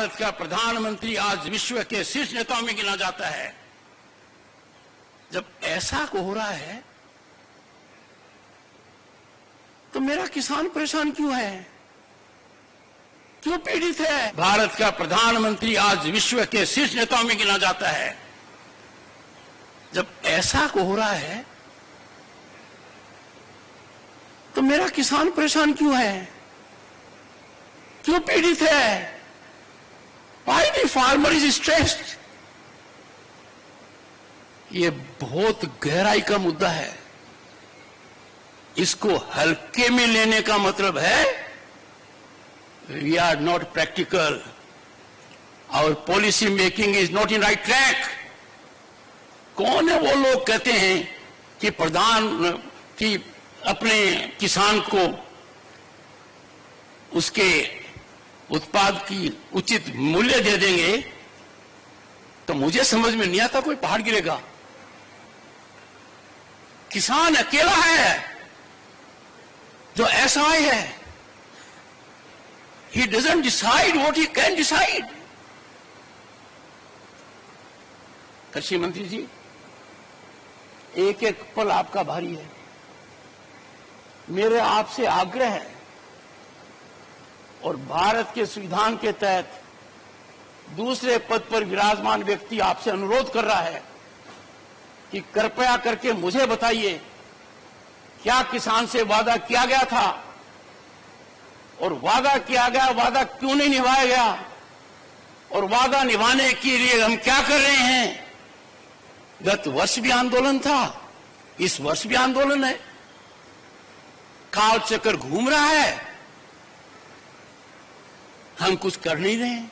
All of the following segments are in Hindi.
भारत का प्रधानमंत्री आज विश्व के शीर्ष नेताओं में गिना जाता है। जब ऐसा हो रहा है तो मेरा किसान परेशान क्यों है, क्यों पीड़ित है? भारत का प्रधानमंत्री आज विश्व के शीर्ष नेताओं में गिना जाता है। जब ऐसा हो रहा है तो मेरा किसान परेशान क्यों है, क्यों पीड़ित है? Why the farmer is stressed? ये बहुत गहराई का मुद्दा है। इसको हल्के में लेने का मतलब है we are not practical. Our policy making is not in right track. कौन है वो लोग कहते हैं कि कि अपने किसान को उसके उत्पाद की उचित मूल्य दे देंगे, तो मुझे समझ में नहीं आता कोई पहाड़ गिरेगा। किसान अकेला है जो SI है, he doesn't decide what he can decide. कृषि मंत्री जी, एक एक पल आपका भारी है। मेरे आपसे आग्रह है और भारत के संविधान के तहत दूसरे पद पर विराजमान व्यक्ति आपसे अनुरोध कर रहा है कि कृपया करके मुझे बताइए, क्या किसान से वादा किया गया था और वादा किया गया वादा क्यों नहीं निभाया गया, और वादा निभाने के लिए हम क्या कर रहे हैं? गत वर्ष भी आंदोलन था, इस वर्ष भी आंदोलन है, काल चक्कर घूम रहा है, हम कुछ कर नहीं रहे हैं।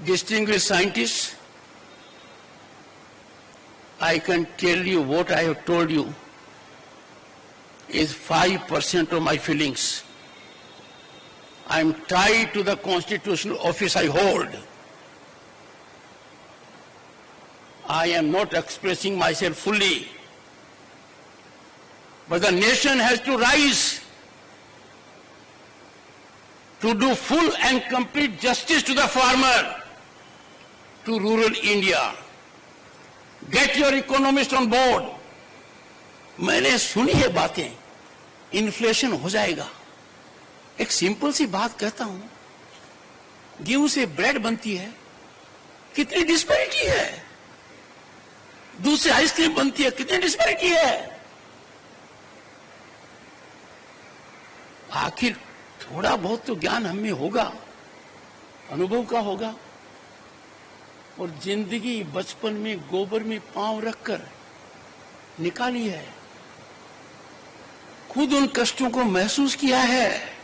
Distinguished scientists, I can tell you what I have told you is 5% of my feelings. I am tied to the constitutional office I hold. I am not expressing myself fully. But the nation has to rise to do full and complete justice to the farmer, to rural India. Get your economists on board. मैंने सुनी है बातें, इन्फ्लेशन हो जाएगा। एक सिंपल सी बात कहता हूं, गेहूं से ब्रेड बनती है, कितनी डिस्पैरिटी है। दूध से आइसक्रीम बनती है, कितनी डिस्पैरिटी है। आखिर थोड़ा बहुत तो ज्ञान हम में होगा, अनुभव का होगा। और जिंदगी बचपन में गोबर में पांव रखकर निकाली है, खुद उन कष्टों को महसूस किया है।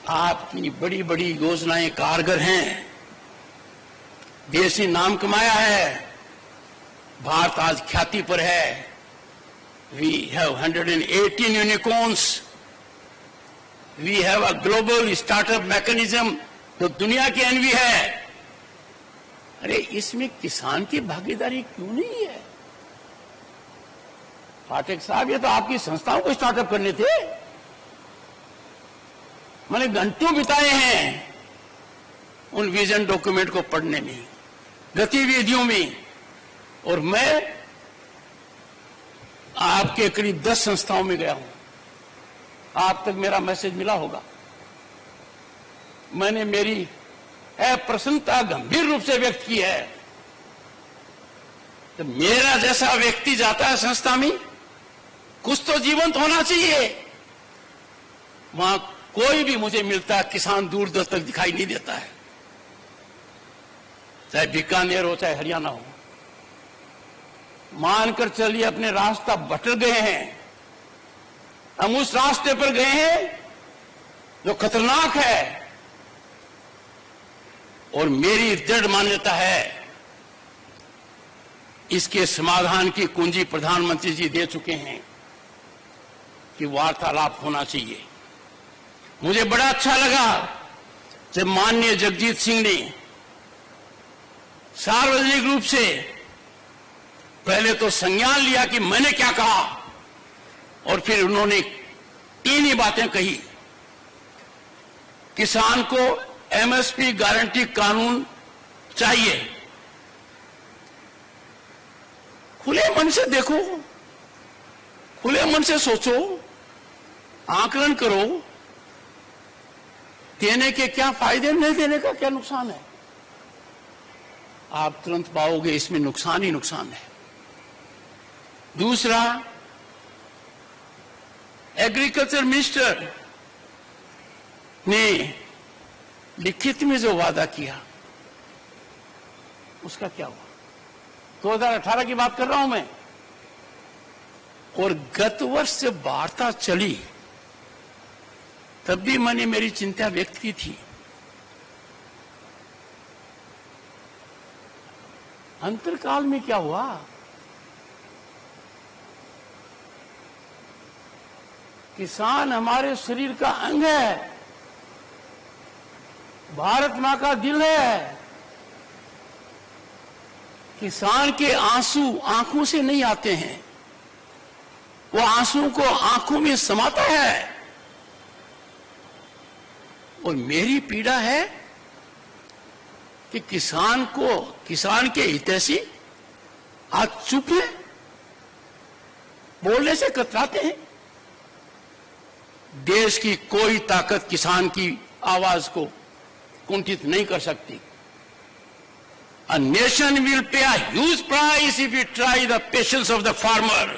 आपकी बड़ी बड़ी योजनाएं कारगर हैं, देश ने नाम कमाया है, भारत आज ख्याति पर है। We have 118 unicorns. We have a global startup mechanism जो दुनिया की एनवी है। अरे इसमें किसान की भागीदारी क्यों नहीं है? पाठक साहब, ये तो आपकी संस्थाओं को स्टार्टअप करने थे। मैंने घंटों बिताए हैं उन विजन डॉक्यूमेंट को पढ़ने में, गतिविधियों में, और मैं आपके करीब 10 संस्थाओं में गया हूं। आप तक मेरा मैसेज मिला होगा। मैंने मेरी अप्रसन्नता गंभीर रूप से व्यक्त की है। तो मेरा जैसा व्यक्ति जाता है संस्था में, कुछ तो जीवंत होना चाहिए। वहां कोई भी मुझे मिलता है, किसान दूर दूर तक दिखाई नहीं देता है, चाहे बीकानेर हो चाहे हरियाणा हो। मानकर चलिए अपने रास्ता भटक गए हैं, हम उस रास्ते पर गए हैं जो खतरनाक है। और मेरी दृढ़ मान्यता है इसके समाधान की कुंजी प्रधानमंत्री जी दे चुके हैं कि वार्तालाप होना चाहिए। मुझे बड़ा अच्छा लगा जब माननीय जगजीत सिंह ने सार्वजनिक रूप से पहले तो संज्ञान लिया कि मैंने क्या कहा, और फिर उन्होंने 3 ही बातें कही। किसान को एमएसपी गारंटी कानून चाहिए। खुले मन से देखो, खुले मन से सोचो, आकलन करो, देने के क्या फायदे, नहीं देने का क्या नुकसान है। आप तुरंत पाओगे इसमें नुकसान ही नुकसान है। दूसरा, एग्रीकल्चर मिनिस्टर ने लिखित में जो वादा किया उसका क्या हुआ? 2018 की बात कर रहा हूं मैं, और गत वर्ष से वार्ता चली तब भी मैंने मेरी चिंता व्यक्त की थी। अंतरकाल में क्या हुआ? किसान हमारे शरीर का अंग है, भारत मां का दिल है। किसान के आंसू आंखों से नहीं आते हैं, वो आंसू को आंखों में समाता है। और मेरी पीड़ा है कि किसान के हितैषी आज चुप है, बोलने से कतराते हैं। देश की कोई ताकत किसान की आवाज को कुंठित नहीं कर सकती। A nation will pay a huge price if it try the patience of the farmer.